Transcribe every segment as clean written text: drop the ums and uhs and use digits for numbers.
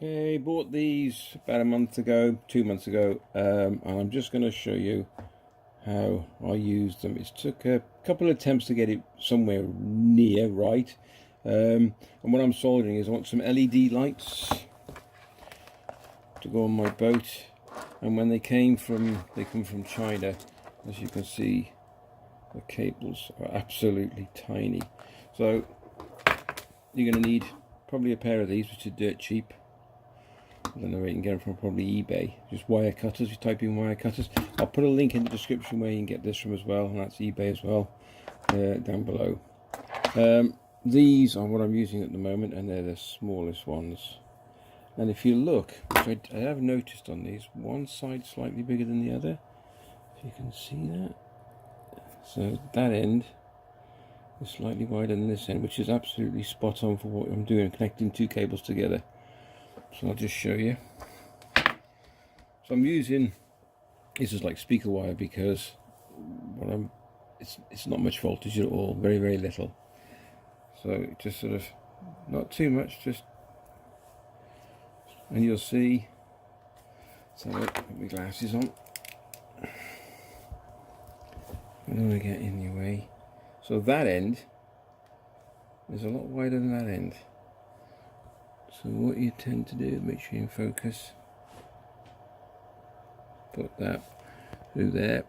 Okay, bought these about a month ago, 2 months ago, and I'm just going to show you how I used them. It took a couple of attempts to get it somewhere near right. And what I'm soldering is I want some LED lights to go on my boat. And when they come from China, as you can see, the cables are absolutely tiny. So you're going to need probably a pair of these, which are dirt cheap. I don't know where you can get them from, probably eBay. Just wire cutters, you type in wire cutters. I'll put a link in the description where you can get this from as well, and that's eBay as well, down below. These are what I'm using at the moment, and they're the smallest ones. And if you look, which I have noticed on these, one side slightly bigger than the other, if you can see that. So that end is slightly wider than this end, which is absolutely spot on for what I'm doing, connecting two cables together. So I'll just show you. So I'm using, this is like speaker wire because it's not much voltage at all, very, very little. So just sort of, not too much, just, and you'll see, so I'll put my glasses on. I don't want to get in your way. So that end is a lot wider than that end. So what you tend to do, make sure you focus, put that through there.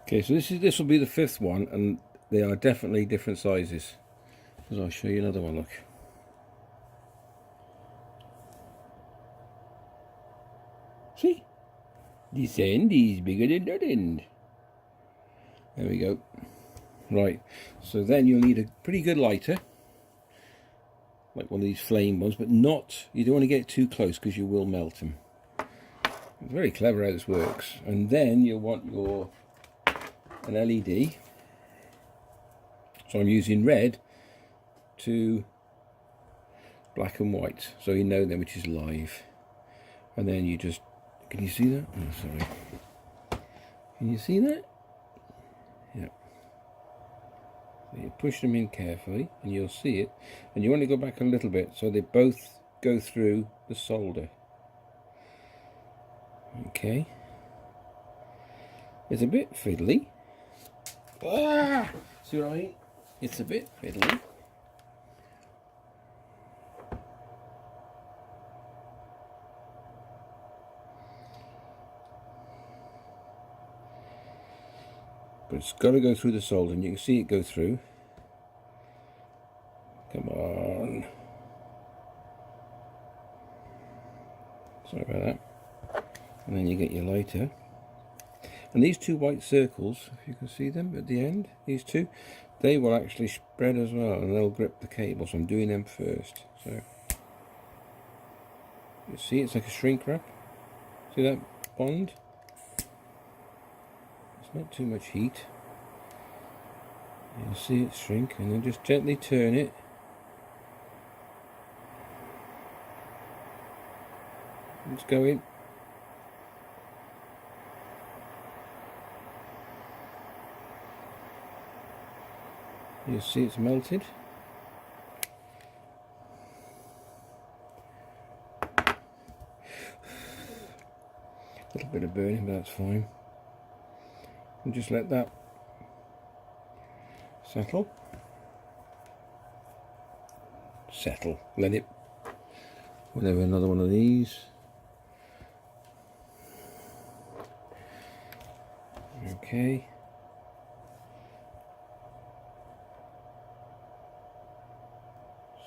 Okay, so this will be the fifth one, and they are definitely different sizes. Because I'll show you another one. Look, see, this end is bigger than that end. There we go. Right, so then you'll need a pretty good lighter, like one of these flame ones, but not, you don't want to get too close because you will melt them. It's very clever how this works. And then you'll want an LED. So I'm using red to black and white, so you know then which is live. And then you just, can you see that? Oh, sorry. Can you see that? Yeah. So you push them in carefully and you'll see it, and you want to go back a little bit so they both go through the solder. Okay, it's a bit fiddly. See what I mean? It's a bit fiddly. But it's got to go through the solder, and you can see it go through. Come on. Sorry about that. And then you get your lighter. And these two white circles, if you can see them at the end, these two, they will actually spread as well, and they'll grip the cable. So I'm doing them first. So you see, it's like a shrink wrap. See that bond? Not too much heat. You'll see it shrink, and then just gently turn it. It's going. You'll see it's melted. A little bit of burning, but that's fine. And just let that settle. Let it. We'll have another one of these. Okay.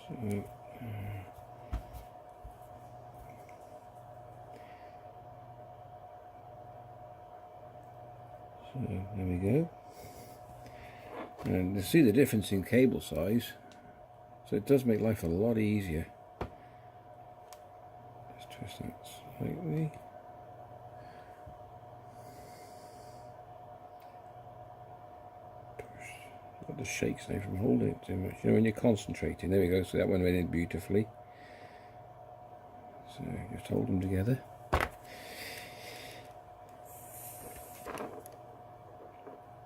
So. So there we go, and you see the difference in cable size, so it does make life a lot easier. Just twist that slightly. Got the shakes now from holding it too much. You know when you're concentrating. There we go. So that one went in beautifully. So just hold them together.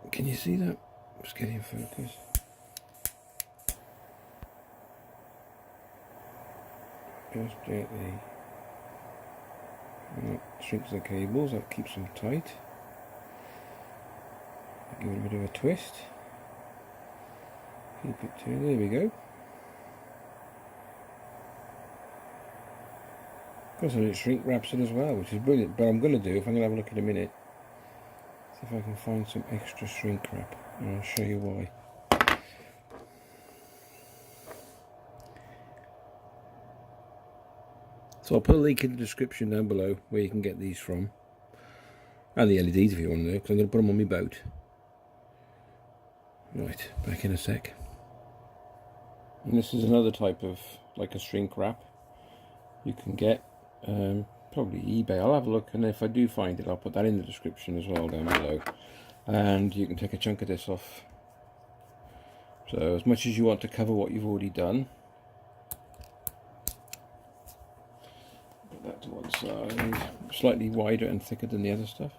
Can you see that? Just getting focus. just gently. And that shrinks the cables, that keeps them tight. Give it a bit of a twist. Keep it to, there we go. Of course, it shrink wraps it as well, which is brilliant. But I'm going to do, if I'm going to have a look in a minute, see if I can find some extra shrink wrap, and I'll show you why. So I'll put a link in the description down below where you can get these from, and the LEDs if you want to know, because I'm going to put them on my boat. Right, back in a sec. And this is another type of, like a shrink wrap you can get, probably eBay. I'll have a look, and if I do find it, I'll put that in the description as well down below. And you can take a chunk of this off. So as much as you want to cover what you've already done, put that to one side. Slightly wider and thicker than the other stuff.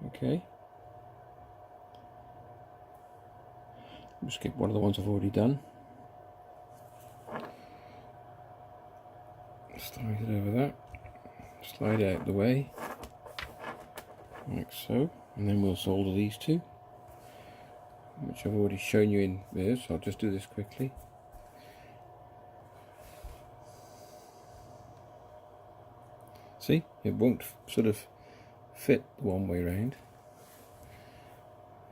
Okay. Skip one of the ones I've already done. Slide it over that. Slide it out the way, like so, and then we'll solder these two, which I've already shown you in there, so I'll just do this quickly. See, it won't sort of fit the one way round.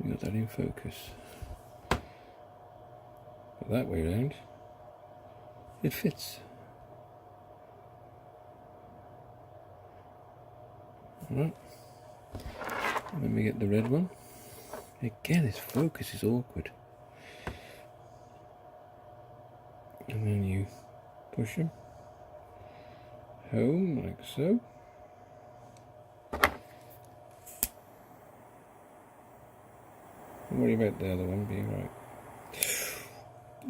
You got that in focus. But that way round, it fits. Right, and then we get the red one. Again, its focus is awkward. And then you push them home like so. Don't worry about the other one being right.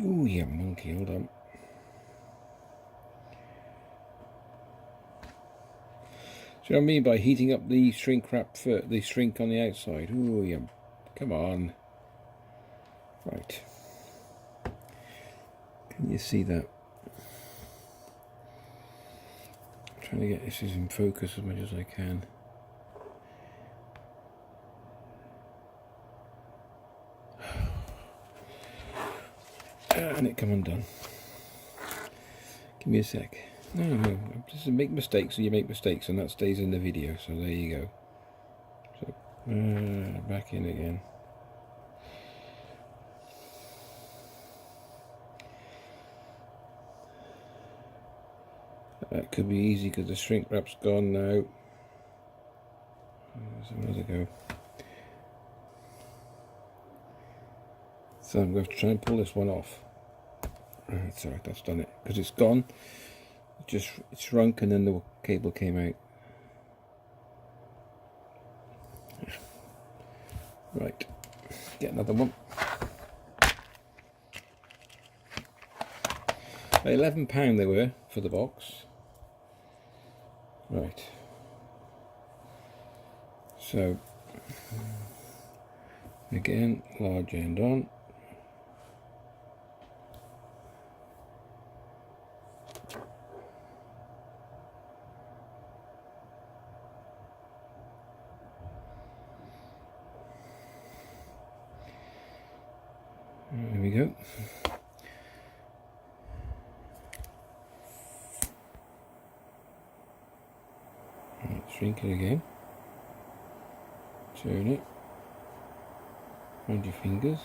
Ooh, you monkey, hold on. See what I mean by heating up the shrink wrap for the shrink on the outside? Ooh, yeah, come on. Right. Can you see that? I'm trying to get this in focus as much as I can. And it come undone. Give me a sec. No, just make mistakes, and you make mistakes, and that stays in the video. So there you go. So back in again. That could be easy because the shrink wrap's gone now. There's another go. So I'm going to try and pull this one off. That's alright, that's done it. Because it's gone. It shrunk and then the cable came out. Right, get another one. £11 they were for the box. Right. So again, large end on. There we go. Right, shrink it again. Turn it. Round your fingers.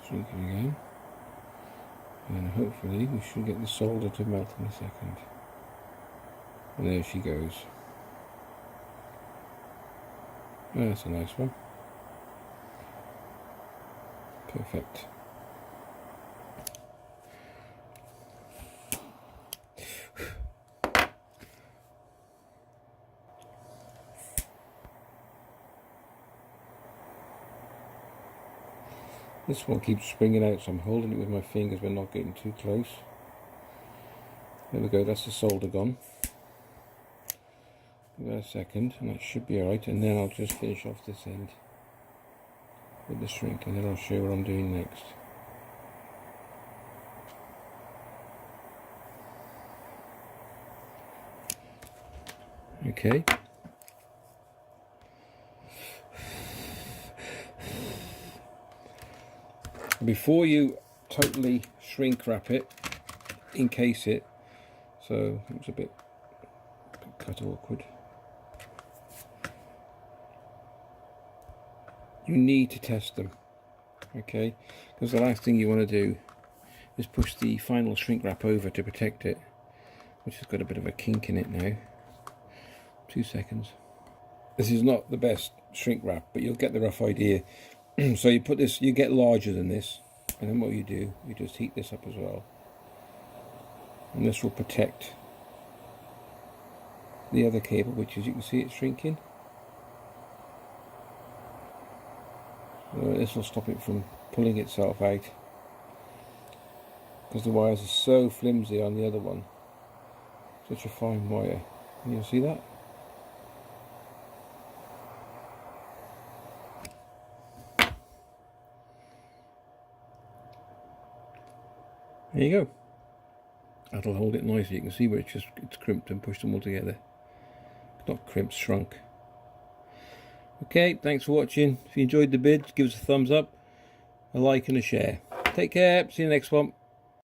Shrink it again. And hopefully we should get the solder to melt in a second. And there she goes. Oh, that's a nice one. Perfect. This one keeps springing out, so I'm holding it with my fingers but not getting too close. There we go, that's the solder gone. Give that a second and that should be alright, and then I'll just finish off this end with the shrink, and then I'll show you what I'm doing next. Okay. Before you totally shrink wrap it, encase it, so it was a bit cut awkward. You need to test them, okay? Because the last thing you want to do is push the final shrink wrap over to protect it, which has got a bit of a kink in it now. 2 seconds. This is not the best shrink wrap, but you'll get the rough idea. So you put this, you get larger than this, and then what you do, you just heat this up as well, and this will protect the other cable, which, as you can see, it's shrinking. This will stop it from pulling itself out, because the wires are so flimsy on the other one. Such a fine wire. Can you see that? There you go. That'll hold it nicely. You can see where it's crimped and pushed them all together. Not crimped, shrunk. Okay, thanks for watching. If you enjoyed the vid, give us a thumbs up, a like and a share. Take care, see you next one.